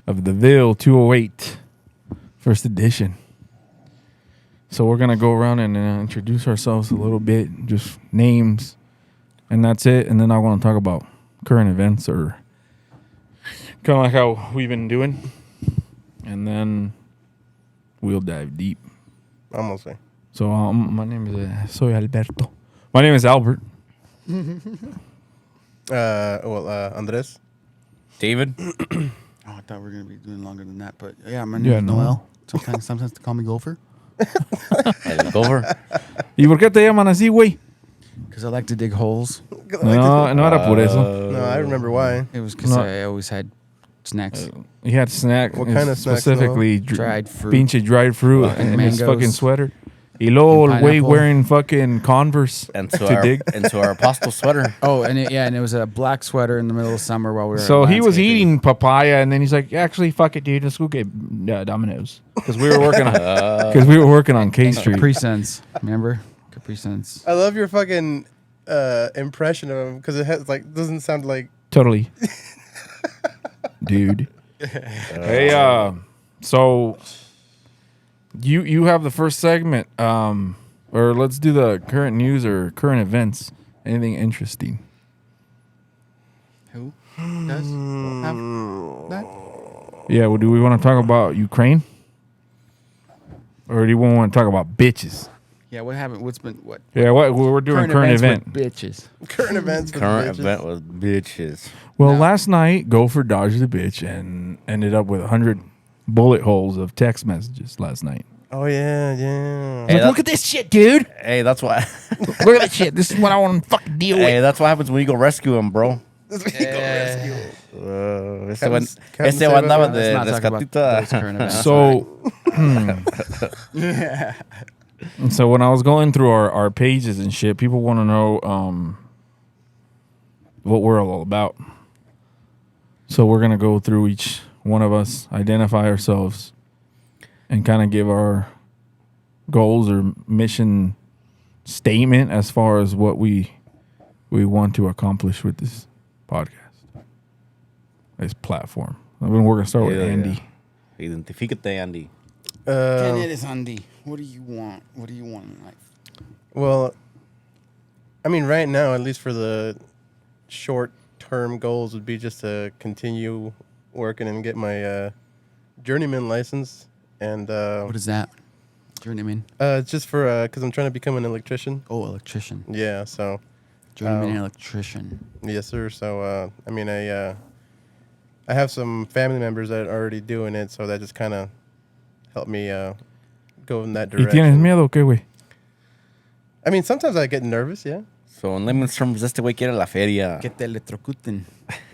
of the Ville 208, first edition. So we're gonna go around and introduce ourselves a little bit, just names, and that's it. And then I want to talk about current events or kind of like how we've been doing, and then we'll dive deep. Almost there. So my name is Soy Alberto. My name is Albert. Andres. David. Oh, I thought we were going to be doing longer than that, but yeah, my name is Noel. Sometimes they call me Gopher. El Gopher. ¿Y por qué te llaman así, güey? Because I like to dig holes. No era por eso. No, I remember why. It was because No. I always had snacks. He had snack. What kind of snacks, specifically Dried fruit. Pinche dried fruit And and his mangoes. fucking sweater. Y luego And el güey pineapple. wearing fucking Converse And to to our dig. apostle sweater. Oh, and it was a black sweater in the middle of summer while we were So he was landscaping. eating papaya, and then he's like, "Actually, fuck it, dude. Let's go get Domino's because we were working on K And Street." Capri Suns. Remember? Capri Suns. I love your fucking impression of him because it has doesn't sound like. Totally, dude. Hey, so you have the first segment, or let's do the current news or current events. Anything interesting? Who does have that? Yeah. Well, do we want to talk about Ukraine, or do you want to talk about bitches? Yeah, what happened? What? Yeah, we're doing current event. with bitches. Current events. with Current bitches. event was bitches. Well, No. last night, Gopher dodged the bitch and ended up with 100 bullet holes of text messages last night. Oh yeah. Hey, Look at this shit, dude. Hey, that's why. Look at that shit. This is what I want to fucking deal Hey, with. that's what happens when you go rescue him, bro. Ese Captain andaba Seba, de Let's not talk about those current rescatita. events. So, so when I was going through our pages and shit, people want to know what we're all about. So we're going to go through each one of us, identify ourselves, and kind of give our goals or mission statement as far as what we want to accomplish with this podcast, this platform. We're going to start with Yeah, Andy. Identifícate, Andy. ¿Quién eres, Andy? What do you want? What do you want in life? Well, I mean, right now, at least for the short-term goals, would be just to continue working and get my journeyman license. And What is that? Journeyman. it's just for because I'm trying to become an electrician. Oh, electrician. Yeah. So Journeyman electrician. yes, sir. So I mean, I have some family members that are already doing it, so that just kind of helped me go in that ¿Y tienes direction. miedo o qué, güey? I mean, sometimes I get nervous. Yeah. So in layman's terms, este güey quiere la feria. Que te electrocuten.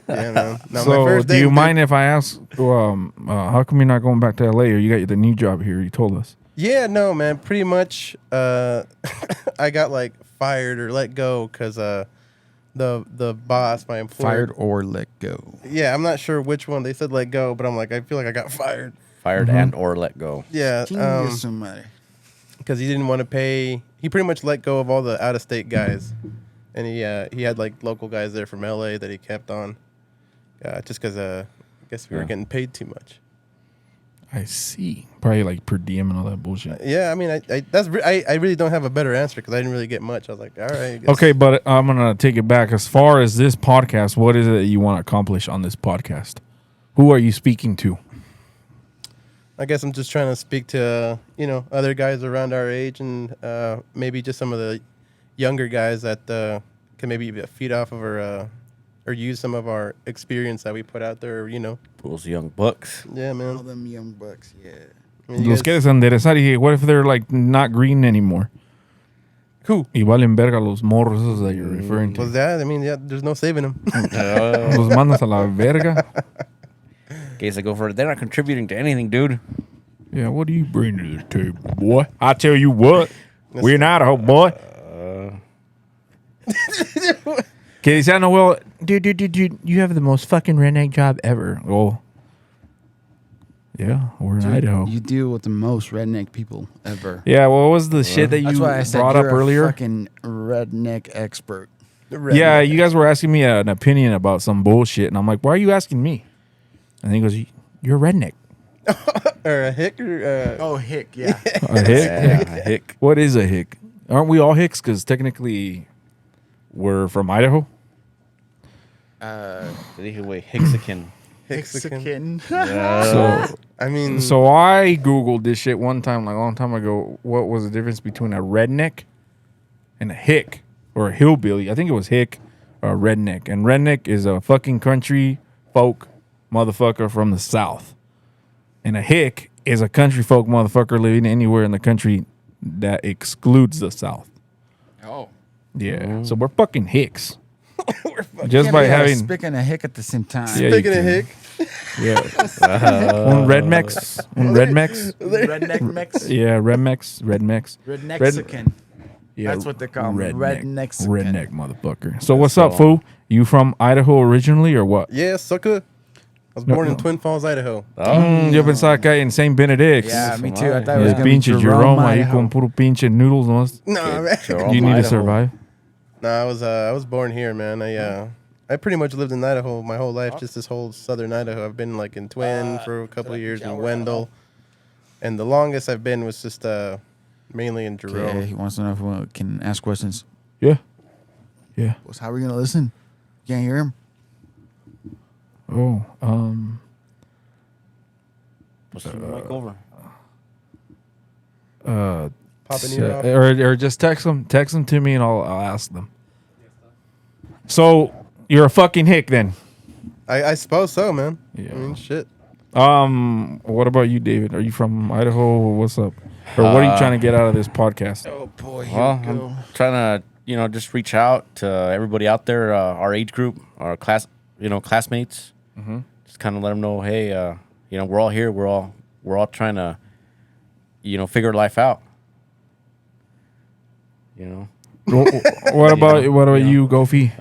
Yeah, man. Now, my So, first do day you with mind if I ask, how come you're not going back to LA, or you got the new job here? You told us. Yeah, no, man. Pretty much, I got fired or let go because the boss, my employer, Fired or let go. Yeah, I'm not sure which one. They said let go, but I'm like, I feel like I got fired. Fired and or let go. Yeah, Chingue su madre. because he didn't want to pay. He pretty much let go of all the out of state guys, and he had local guys there from LA that he kept on, just because I guess we were Yeah. getting paid too much. I see. Probably per diem and all that bullshit. Yeah, I mean, I really don't have a better answer because I didn't really get much. I was like, all right. I guess. Okay, but I'm gonna take it back. As far as this podcast, what is it that you want to accomplish on this podcast? Who are you speaking to? I guess I'm just trying to speak to other guys around our age and maybe just some of the younger guys that can maybe feed off of our or use some of our experience that we put out there. Those young bucks. Yeah, All man. them young bucks, yeah. I mean, you Los guys- quieres enderezar y what if they're not green anymore? Who Y valen verga los morros esos that you're referring to. was that? I mean, yeah, there's no saving them. Los mandas a la verga. Guys that go for it. They're not contributing to anything, dude. Yeah, what do you bring to the table, boy? I tell you what, we're in Idaho, boy. Que dice, no, well, dude, you have the most fucking redneck job ever. Well, yeah, we're in Dude, Idaho. You deal with the most redneck people ever. Yeah, what was the shit that That's you why I said brought you're up a earlier? fucking redneck expert. Yeah, you guys were asking me an opinion about some bullshit, and I'm like, why are you asking me? And he goes, You're a redneck. Or a hick or Oh, hick, yeah. A hick? Yeah, hick. What is a hick? Aren't we all hicks? Because technically, we're from Idaho. Wait, Hixican. Hixican. So, I mean, so I googled this shit one time, like a long time ago. What was the difference between a redneck and a hick or a hillbilly? I think it was hick or a redneck. And redneck is a fucking country folk motherfucker from the South. And a hick is a country folk motherfucker living anywhere in the country that excludes the South. Oh. Yeah. So we're fucking hicks. Just by having. Speaking of hick at the same time. Yeah, speaking you of can. hick, Yeah. Un rednecks. Redneck mix. Yeah, rednecks. Rednexican. Yeah, That's what they call me. Rednexican. Redneck motherfucker. So what's up, fool? You from Idaho originally or what? yeah, sucker. I was born in Twin Falls, Idaho. Yo pensaba que en Saint Benedict. Yeah, me too. I thought it was going to be Pinche Jerome ahí Idaho. con puro pinche noodles. ¿No? No, man. You need to survive. No, I was born here, man. I pretty much lived in Idaho my whole life, just this whole southern Idaho. I've been like in Twin for a couple of years, in Wendell, and the longest I've been was just mainly in Jerome. Okay, he wants to know if we can ask questions. Yeah. Yeah. Well, how are we going to listen? You can't hear him? Oh, Push the mic over. Popping you off. or just text them to me and I'll ask them. So you're a fucking hick then. I suppose so, man. Yeah. I mean, shit. What about you, David? Are you from Idaho? What's up? Or what are you trying to get out of this podcast? Oh, boy. Well, I'm trying to, just reach out to everybody out there, our age group, our classmates. Mm-hmm. Just kind of let them know, hey, we're all here. We're all trying to, figure life out. What about you, Goofy?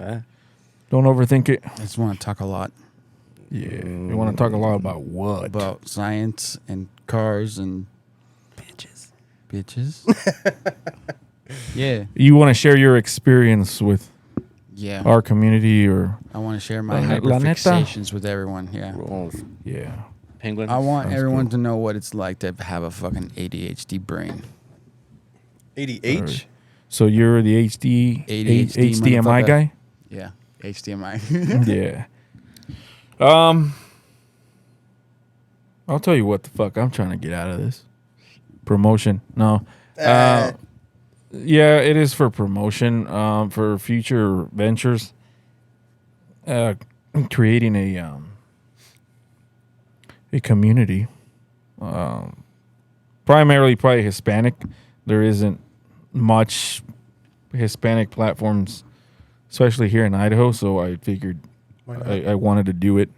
Don't overthink it. I just want to talk a lot Yeah. You want to talk a lot about what? about science and cars and bitches. Yeah. You want to share your experience with Yeah. our community or I want to share my La neta. hyperfixations with everyone. Yeah. yeah. Penguin. I want Sounds everyone good. to know what it's like to have a fucking ADHD brain. ADH. So you're the HDMI motherfucker. guy? Yeah. HDMI. Yeah. I'll tell you what the fuck I'm trying to get out of this. Promotion. No. Yeah, it is for promotion, for future ventures. Creating a community. Primarily probably Hispanic. There isn't much Hispanic platforms, especially here in Idaho, so I figured I wanted to do it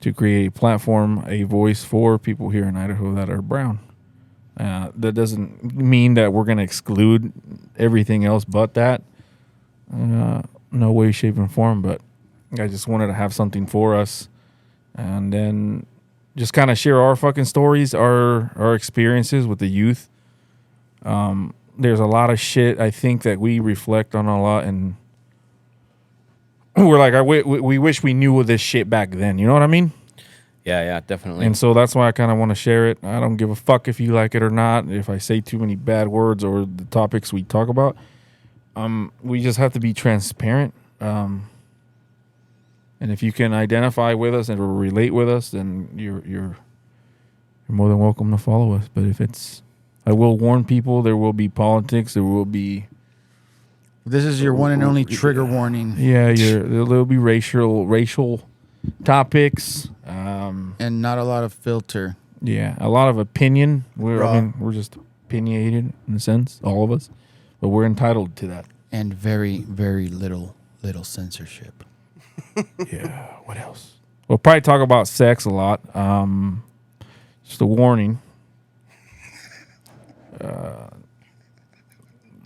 to create a platform, a voice for people here in Idaho that are brown. That doesn't mean that we're going to exclude everything else but that. No way, shape, and form, but I just wanted to have something for us and then just kind of share our fucking stories, our experiences with the youth. There's a lot of shit I think that we reflect on a lot, and we're like, we wish we knew this shit back then. You know what I mean? Yeah, definitely. And so that's why I kind of want to share it. I don't give a fuck if you like it or not. If I say too many bad words or the topics we talk about, we just have to be transparent. And if you can identify with us and relate with us, then you're more than welcome to follow us. But if it's, I will warn people, there will be politics. There will be. This is your one and only trigger warning. Yeah, there'll be racial topics. And not a lot of filter. Yeah, a lot of opinion. We're just opinionated in a sense, all of us, but we're entitled to that. And very, very little censorship. Yeah. What else? We'll probably talk about sex a lot. Just a warning.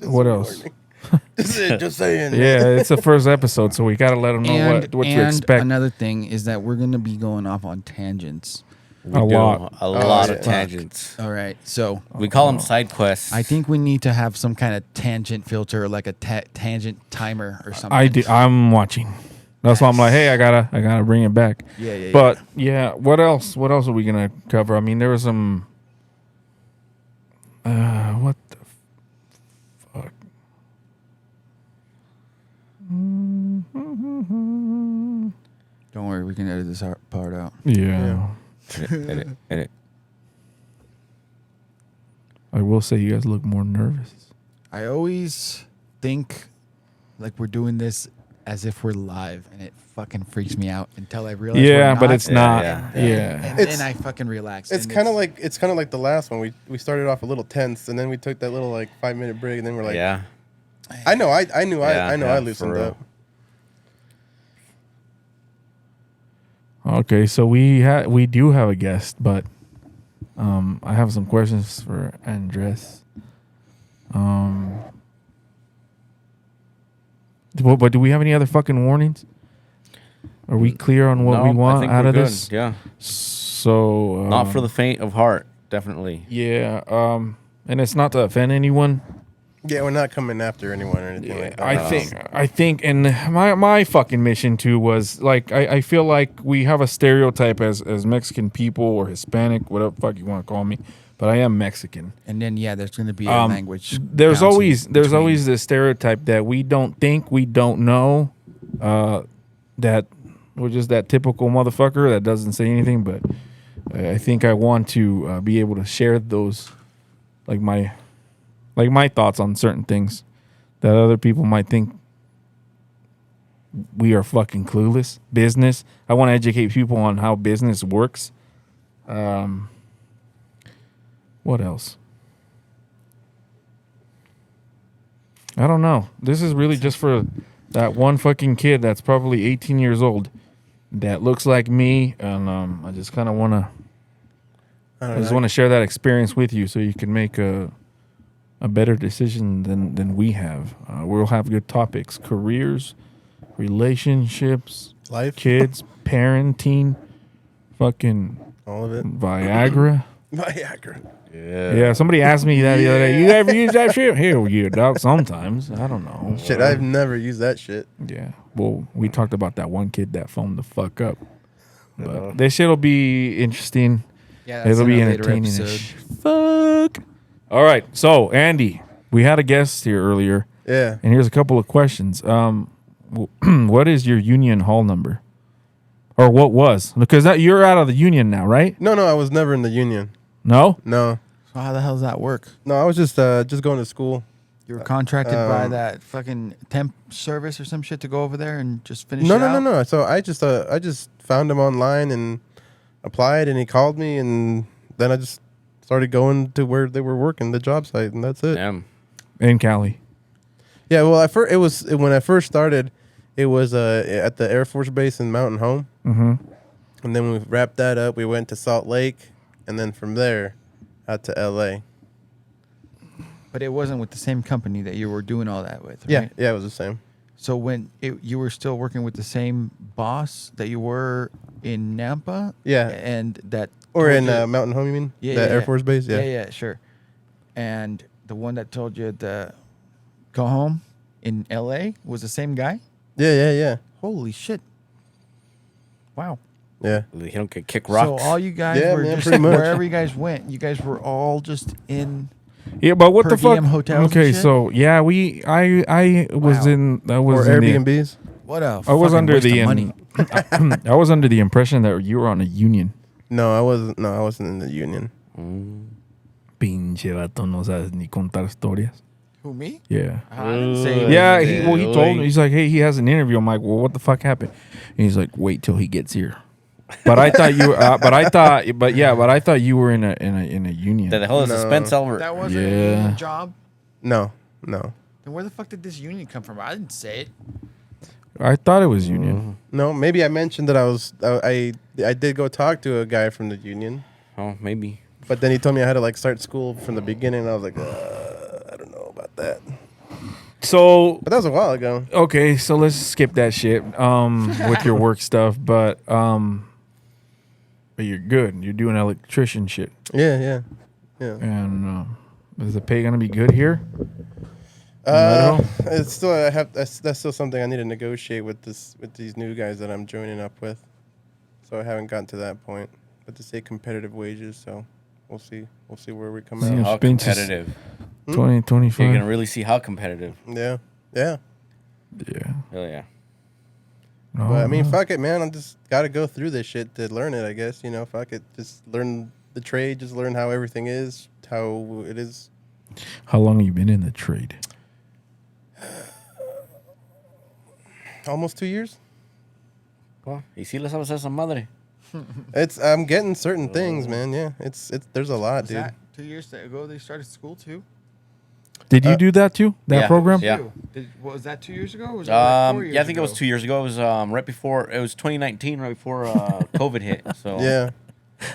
What else? Just saying. Yeah, it's the first episode, so we got to let them know what to expect. Another thing is that we're going to be going off on tangents. We A do lot. a lot yeah. of tangents. All right. So We call them side quests. I think we need to have some kind of tangent filter, like a tangent timer or something. I'm watching. That's why I'm like, hey, I gotta bring it back. Yeah. But yeah, what else? What else are we gonna cover? I mean, there was some. What the fuck? Don't worry, we can edit this part out. Yeah. Edit. I will say you guys look more nervous. I always think like we're doing this as if we're live, and it fucking freaks me out until I realize. Yeah, we're but not, it's not. Yeah. Yeah. It's- then I fucking relax. It's and kind of like the last one. We started off a little tense, and then we took that little like 5-minute break, and then we're like, Yeah. I know, I knew, Yeah, I know, yeah, I for loosened real. up. Okay, so we do have a guest, but I have some questions for Andres. But do we have any other fucking warnings? Are we clear on what No, we I want think out we're of good. this? Yeah. So Not for the faint of heart, definitely. yeah. And it's not to offend anyone. Yeah, we're not coming after anyone or anything like that. I think, and my fucking mission too was like, I feel like we have a stereotype as Mexican people or Hispanic, whatever the fuck you want to call me, but I am Mexican. And then there's going to be a language. There's bouncing always between. this stereotype that we don't think, we don't know, that we're just that typical motherfucker that doesn't say anything. But I think I want to be able to share those, like my thoughts on certain things that other people might think we are fucking clueless. Business. I want to educate people on how business works. What else? I don't know. This is really just for that one fucking kid that's probably 18 years old that looks like me, and I just kind of want to. I just want to share that experience with you so you can make a better decision than we have. We'll have good topics: careers, relationships, life, kids, parenting, fucking all of it. Viagra. Viagra. Yeah, somebody asked me that the other day. You ever use that shit? Here, you dog. Sometimes I don't know. Shit, I've never used that shit. Yeah. Well, we talked about that one kid that phoned the fuck up. But this shit'll be interesting. Yeah, that's It'll be in a later entertaining. As episode. fuck. All right. So, Andy, we had a guest here earlier, Yeah. and here's a couple of questions. What is your union hall number? Or what was? Because you're out of the union now, right? No, I was never in the union. No? No, So how the hell does that work? no, I was just going to school. You were contracted by that fucking temp service or some shit to go over there and just finish No, it out? no. So I just found him online and applied, and he called me, and then I just started going to where they were working, the job site, and that's it. Damn. In Cali. Yeah, well, when I first started, it was at the Air Force Base in Mountain Home, Mm-hmm. and then we wrapped that up. We went to Salt Lake, and then from there, out to L.A. But it wasn't with the same company that you were doing all that with, Yeah, right? yeah, it was the same. So when you were still working with the same boss that you were in Nampa? Yeah. And that... Or told in you- Mountain Home, you mean? Yeah, the yeah, Air yeah. Force Base. Yeah. Yeah, sure. And the one that told you to go home in L.A. was the same guy? Yeah. Holy shit. Wow. Yeah. He don't get kick rocks. So all you guys Yeah, were man, just pretty much. wherever you guys went, you guys were all just in... Yeah, but what Per the fuck? diem hotels and Okay, shit? so yeah, I was Wow. in. I Or was in the, Airbnbs. What a I was fucking under waste the of money. I was under the impression that you were on a union. No, I wasn't. No, I wasn't in the union. Pinche vato, no sabes ni contar historias. Who, me? Yeah. I didn't say Yeah, anything. he told me. He's like, hey, he has an interview. I'm like, well, what the fuck happened? And he's like, wait till he gets here. But I thought you. But I thought you were in a union. the hell is No. suspense over? That wasn't Yeah. a union job? No. Then where the fuck did this union come from? I didn't say it. I thought it was union. No, maybe I mentioned that I did go talk to a guy from the union, Oh, maybe. but then he told me I had to like start school from the beginning, and I was like, I don't know about that. So But that was a while ago. okay, so let's skip that shit with your work stuff. But you're good. You're doing electrician shit. Yeah. And is the pay gonna be good here? Idaho? It's still that's still something I need to negotiate with these new guys that I'm joining up with. So I haven't gotten to that point. But to say competitive wages, so we'll see where we come Yeah. out. How Spence is- competitive. 2025. You're gonna really see how competitive. Yeah. Yeah. Hell yeah. No, But I mean, no. fuck it, man. I just got to go through this shit to learn it, I guess. Fuck it. Just learn the trade. Just learn how everything is, how it is. How long have you been in the trade? Almost 2 years. Well, y si le sabes esa madre. I'm getting certain things, man. Yeah, it's there's a lot, Was dude. that 2 years ago they started school too? Did you do that too? That yeah. program? Yeah. Was that 2 years ago? Or was it like 4 years Yeah, I think it was ago? 2 years ago. It was right before. It was 2019, right before COVID hit. So Yeah.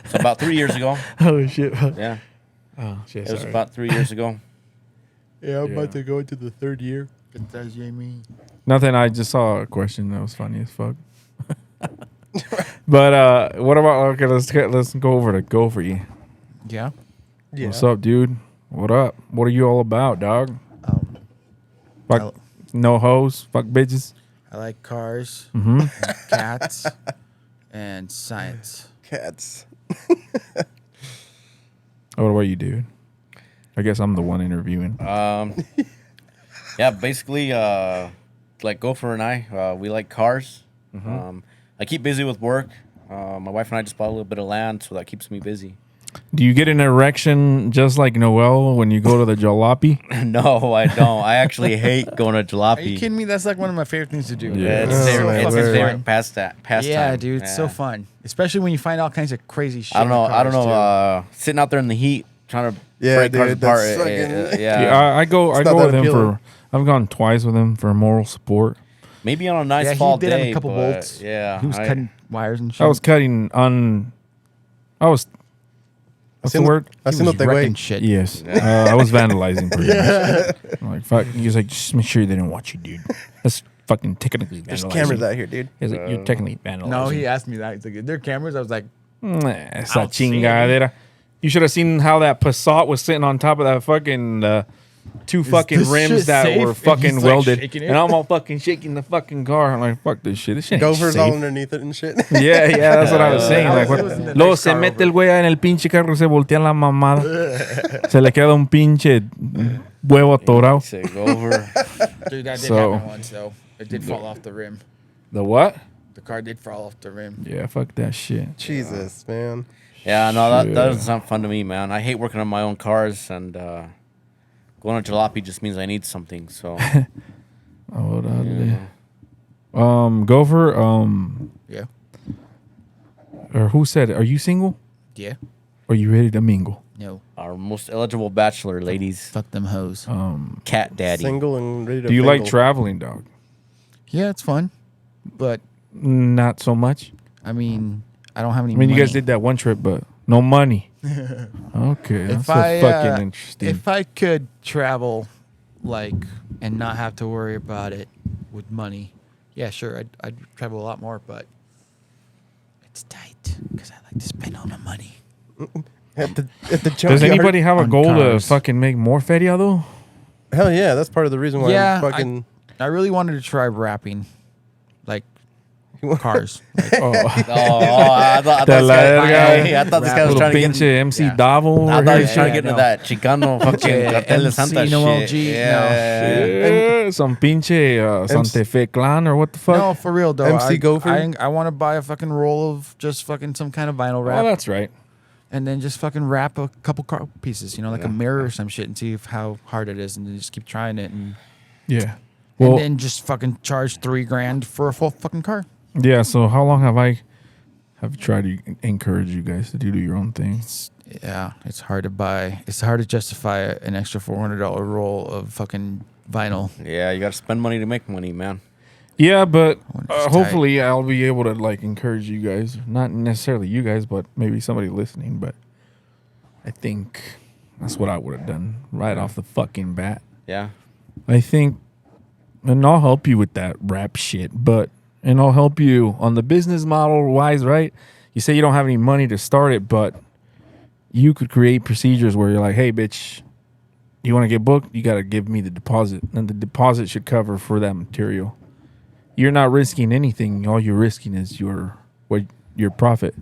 so about 3 years ago. Oh shit. Yeah, Oh shit. it was about 3 years ago. Yeah, I'm Yeah. about to go into the third year. Good does Jamie. Nothing. I just saw a question that was funny as fuck. But what about? Okay, let's go over to Gopher. You. Yeah. Yeah. What's up, dude? What up? What are you all about, dog? Fuck, I- no hoes. Fuck bitches. I like cars, Mm-hmm. cats, and science. Cats. What about you, dude? I guess I'm the one interviewing. Yeah, basically, like Gopher and I, we like cars. I keep busy with work. My wife and I just bought a little bit of land, so that keeps me busy. Do you get an erection just like Noel when you go to the jalopy? No, I don't. I actually hate going to jalopy. Are you kidding me? That's like one of my favorite things to do. Yeah. It's Oh, his my favorite, it's his word. favorite pastime. Yeah, dude, it's so Yeah. fun, especially when you find all kinds of crazy shit. I don't know. in the I don't cars, know. Sitting out there in the heat, trying to Yeah, break cars dude, apart. that's fucking- Yeah. Yeah, I go It's not with that him appealing. for. I've gone twice with him for moral support. Maybe on a nice Yeah, fall he did day. have a couple but bolts. Yeah. He was cutting wires and shit. I was cutting on. What's the word? I He seen was what they wrecking wait. shit. Yes, I was vandalizing. Pretty much. I'm like fuck. He was like, just make sure they didn't watch you, dude. That's fucking technically vandalizing. There's cameras out here, dude. He's like, you're technically vandalizing. No, he asked me that. He's like, "Are there cameras?" I was like, Esa I'll see it, chingadera. You should have seen how that Passat was sitting on top of that fucking two fucking this rims shit that safe? were And fucking he's, like, welded, shaking it. and I'm all fucking shaking the fucking car. I'm like, fuck this shit. This shit ain't Gophers all safe. underneath it and shit. Yeah, that's what I was saying. I Like, was what? in the Luego next se car mete over. el güey en el pinche carro, se voltea la mamada. Se le queda un pinche huevo atorado. Say go over. "Dude, that did So- happen once, though. It did fall off the rim. The what? The car did fall off the rim." Yeah, fuck that shit. Jesus, man. Yeah, no, that Shit. doesn't sound fun to me, man. I hate working on my own cars, and going to jalopy just means I need something. So, Oh, yeah. Gopher, Yeah. or who said it? Are you single? Yeah. Or are you ready to mingle? No. Our most eligible bachelor, ladies, Fuck them hoes. Cat Daddy. Single and ready to Do you like mingle. traveling, dog? Yeah, it's fun, but Not so much. I mean, I don't have any. I mean, you guys money. did that one trip, but no money. Okay, that's If so I fucking interesting. if I could travel, like, and not have to worry about it with money, yeah, sure, I'd travel a lot more. But it's tight because I like to spend all my money. At the Does junkyard? anybody have a on goal cars. to fucking make more feria though? Hell yeah, that's part of the reason why Yeah, I'm fucking. I really wanted to try rapping, like cars. Like, Oh, I thought De this la guy, verga. I thought this guy was little trying to get. pinche MC yeah. Davo. I over thought he here. was trying to Yeah, get into no. that Chicano fucking Pinche Cartel de Santa MC, no shit. LG, no. Yeah, some pinche Santa Fe clan or what the fuck? no, for real though. MC Gopher? I want to buy a fucking roll of just fucking some kind of vinyl Oh, wrap, that's right. and then just fucking wrap a couple car pieces, like a Yeah. mirror or some shit, and see how hard it is, and then just keep trying it, and Yeah. Well, then just fucking charge $3,000 for a full fucking car. yeah. So how long have I tried to encourage you guys to do your own thing? Yeah, it's hard to buy. It's hard to justify an extra $400 roll of fucking vinyl. Yeah, you got to spend money to make money, man. Yeah, but When it's tight. hopefully I'll be able to like encourage you guys. Not necessarily you guys, but maybe somebody listening. But I think that's what I would have done right off the fucking bat. Yeah. I think, and I'll help you with that rap shit, and I'll help you on the business model wise, right? You say you don't have any money to start it, but you could create procedures where you're like, hey, bitch, You want to get booked? You got to give me the deposit, and the deposit should cover for that material. You're not risking anything. All you're risking is your profit.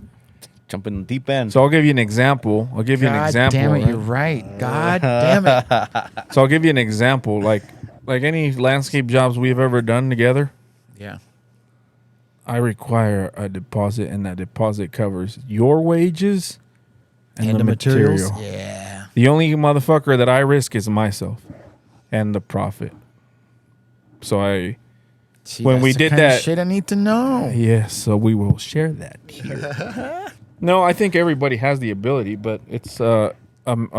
Jump in the deep end. So I'll give you an example. Damn Damn it, right? you're right. God damn it. So I'll give you an example. Like any landscape jobs we've ever done together, Yeah. I require a deposit, and that deposit covers your wages and the materials. material. Yeah. The only motherfucker that I risk is myself and the profit. So See, When that's we the did kind of that- shit I need to know. yes, so we will share that here. No, I think everybody has the ability, but it's a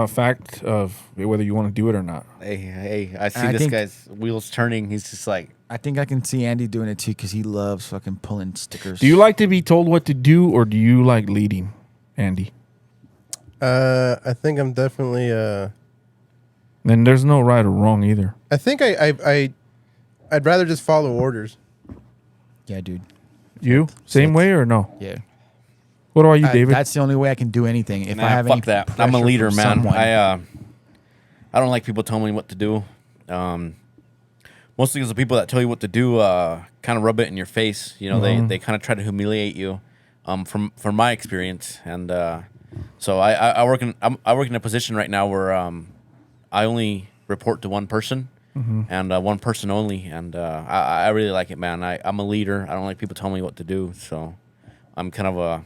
fact of whether you want to do it or not. Hey, I see I this think- guy's wheels turning. He's just like, I think I can see Andy doing it too because he loves fucking pulling stickers. Do you like to be told what to do, or do you like leading, Andy? I think I'm definitely. Then there's no right or wrong either. I think I'd rather just follow orders. Yeah, dude. You same way or no? Yeah. What about you, David? That's the only way I can do anything. If nah, I have fuck any that. I'm a pressure leader, from man. someone. I don't like people telling me what to do. Mostly because the people that tell you what to do kind of rub it in your face. You know, they kind of try to humiliate you. From my experience, and so I work in a position right now where I only report to one person. And one person only, and I really like it, man. I'm a leader. I don't like people telling me what to do, so I'm kind of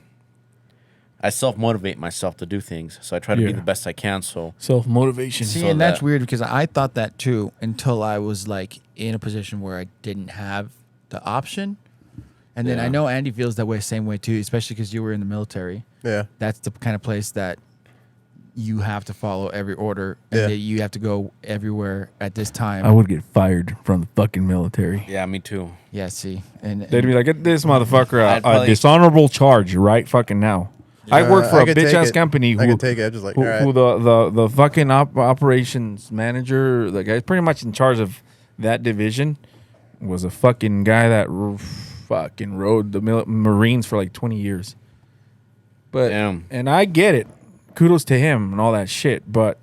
I self-motivate myself to do things, so I try to be Yeah. the best I can. So Self-motivation. See, So and that's that- weird because I thought that too until I was like in a position where I didn't have the option. And then Yeah. I know Andy feels that way, same way too, especially because you were in the military. Yeah. That's the kind of place that you have to follow every order and Yeah. that you have to go everywhere at this time. I would get fired from the fucking military. yeah, me too. Yeah, see. And They'd be like, "Get this motherfucker I'd a probably- dishonorable charge right fucking now." I work for I a could bitch take ass it. company I who could take it. I'm just like, who, all right. who the fucking operations manager, the guy's pretty much in charge of that division, was a fucking guy that fucking rode the Marines for like 20 years. But Damn. and I get it, kudos to him and all that shit. But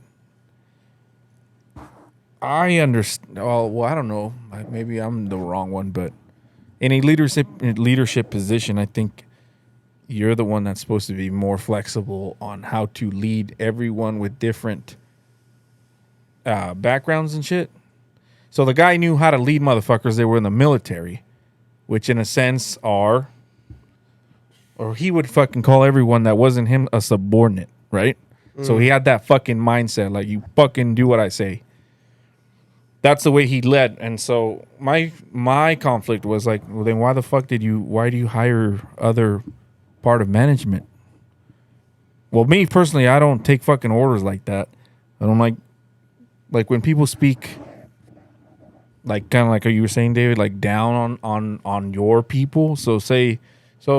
I understand. Well, I don't know. Maybe I'm the wrong one, but in a leadership position, I think you're the one that's supposed to be more flexible on how to lead everyone with different backgrounds and shit. So the guy knew how to lead motherfuckers. They were in the military, which in a sense are, or he would fucking call everyone that wasn't him a subordinate, right? So he had that fucking mindset, like, you fucking do what I say. That's the way he led. And so my conflict was like, well, then why do you hire other part of management? Well, me personally, I don't take fucking orders like that. I don't like when people speak, like kind of like you were saying, David, like down on your people. So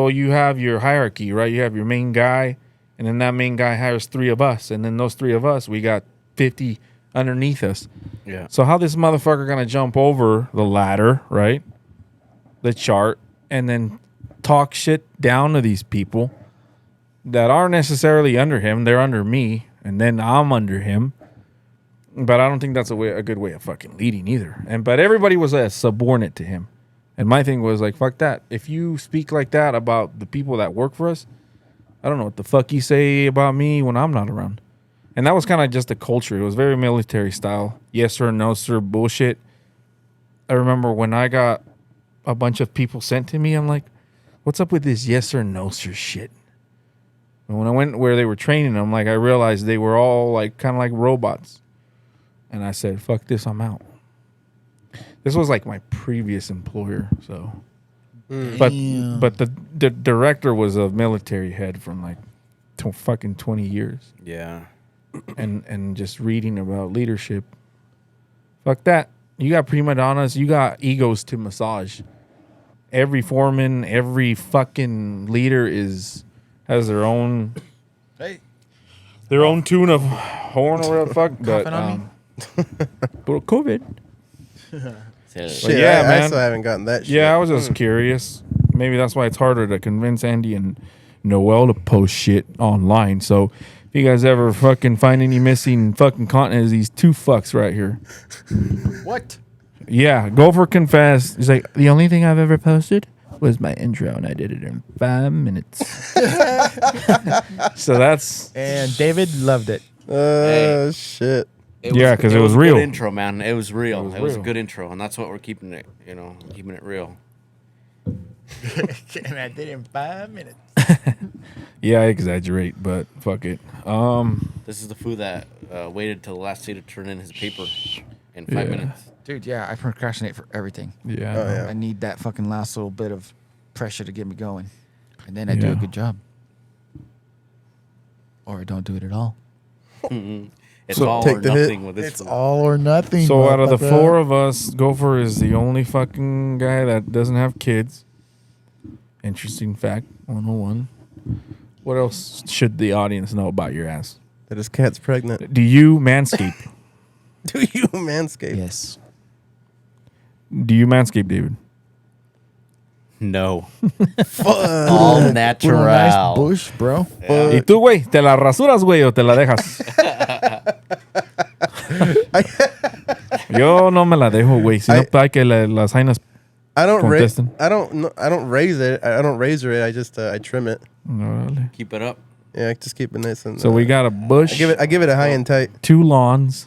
you have your hierarchy, right? You have your main guy, and then that main guy hires 3 of us, and then those 3 of us, we got 50 underneath us. Yeah. So how this motherfucker gonna jump over the ladder, right? The chart, and then talk shit down to these people that aren't necessarily under him. They're under me, and then I'm under him. But I don't think that's a good way of fucking leading either. But everybody was a subordinate to him. And my thing was like, fuck that. If you speak like that about the people that work for us, I don't know what the fuck you say about me when I'm not around. And that was kind of just the culture. It was very military style. Yes sir, no sir, bullshit. I remember when I got a bunch of people sent to me, I'm like, what's up with this yes sir, no sir shit? And when I went where they were training them, like I realized they were all like kind of like robots. And I said, fuck this, I'm out. This was like my previous employer, so. But the director was a military head from like fucking 20 years. Yeah. And just reading about leadership. Fuck that. You got prima donnas, you got egos to massage. Every foreman, every fucking leader has their own tune of horn or whatever the fuck. But Coughing on me? but COVID. Shit, yeah, I man. still haven't gotten that shit. Yeah, I was just curious. Maybe that's why it's harder to convince Andy and Noel to post shit online. So If you guys ever fucking find any missing fucking content, is these two fucks right here. What? Yeah, Gopher confessed. He's like, the only thing I've ever posted was my intro, and I did it in 5 minutes. So that's And David loved it. Hey. Shit. Yeah, 'cause it was a real. Good intro, man. It was real. was It was a real. good intro, and that's what we're keeping it. You know, keeping it real. And I did it in 5 minutes. yeah, I exaggerate, but fuck it. This is the fool that waited till the last day to turn in his paper in 5 Yeah. minutes. Dude, yeah, I procrastinate for everything. Yeah, Oh, yeah. I need that fucking last little bit of pressure to get me going. And then I do Yeah. a good job. Or I don't do it at all. It's So all take or the hit. nothing with this. It's fool. all or nothing. So out of the motherfucker. four of us, Gopher is the only fucking guy that doesn't have kids. Interesting fact 101. What else should the audience know about your ass? That his cat's pregnant. Do you manscape? Do you manscape? Yes. Do you manscape, David? No. Fuck. All Put natural. a nice bush, bro. ¿Y tú, güey? ¿Te la rasuras, güey, o te la dejas? Yo no me la dejo, güey. Si no, hay que las jainas. I don't raise. Contestant. I don't raise it. I don't razor it. I just I trim it. Órale. Keep it up. Yeah, I just keep it nice and. So we got a bush, I give it a high and tight. 2 lawns,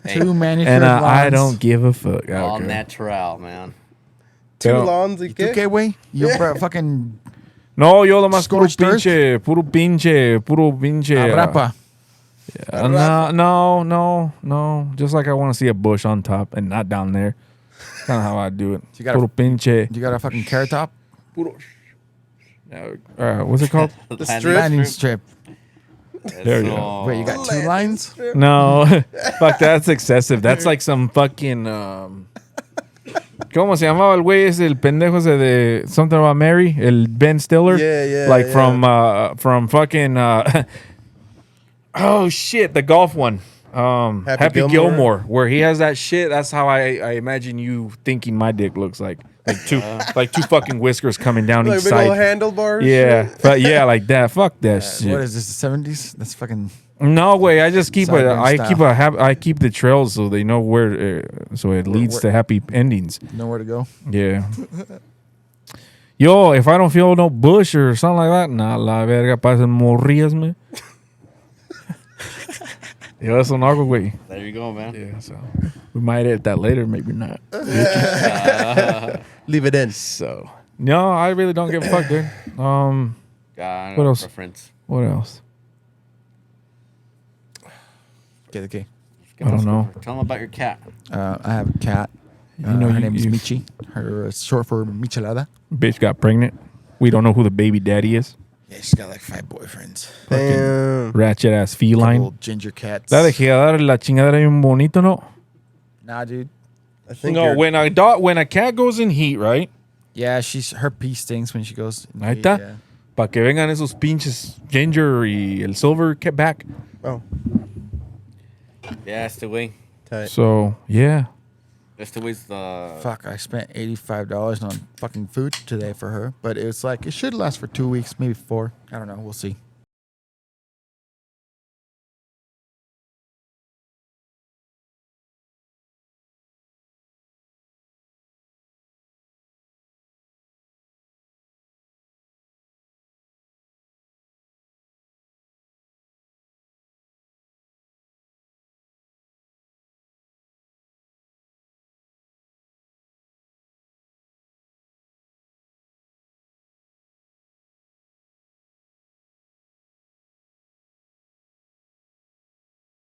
Hey, Two manicured and I lawns. don't give a fuck. all Okay. natural, man. Two Pero- lawns. ¿Y tú qué, güey? You're fucking No, yo nomás puro Scorched earth? puro pinche. rapa. No. Just like I want to see a bush on top and not down there. That's kind of how I do it. You gotta- Puro pinche. You got a fucking carrot top? What's it called? The Landing strip? Landing strip. There you go. So- Wait, you got 2 lines? No, fuck, that's excessive. That's like some fucking. ¿Cómo se llamaba el güey ese, el pendejo ese de Something About Mary? El Ben Stiller? Yeah. Like yeah. from fucking. Oh shit, the golf one. Happy Gilmore, where he has that shit. That's how I imagine you thinking my dick looks like. Like two fucking whiskers coming down Like each big old side. handlebars. Yeah, but yeah, like that. Fuck that shit. What is this, the 70s? That's fucking... No way. I just keep Sideburn I keep the trails so they know where. So it leads where- to happy endings. Nowhere to go. Yeah. Yo, if I don't feel no bush or something like that, nah, la verga, pasen morrillas, me. Yo, eso no hago, güey. There you go, man. Yeah, so we might edit that later, maybe not. Leave it in. So no, I really don't give a fuck, dude. God, What else? Preference. What else? Okay. I don't know. Tell them about your cat. I have a cat. You know, her name is you- Michi. Her is short for Michelada. Bitch got pregnant. We don't know who the baby daddy is. Yeah, she's got like 5 boyfriends. Damn. Ratchet ass feline. Couple ginger cats. La dejé dar la chingadera bien bonito, ¿no? Nah, dude. I think No, you're- when a cat goes in heat, right? Yeah, her pee stinks when she goes. in Ahí heat, está. yeah. Pa' que vengan esos pinches ginger y el silver cat back. Oh, Yeah, it's the way. tight. So, yeah. That's the way's the. Fuck, I spent $85 on fucking food today for her, but it was like it should last for 2 weeks, maybe 4. I don't know. We'll see.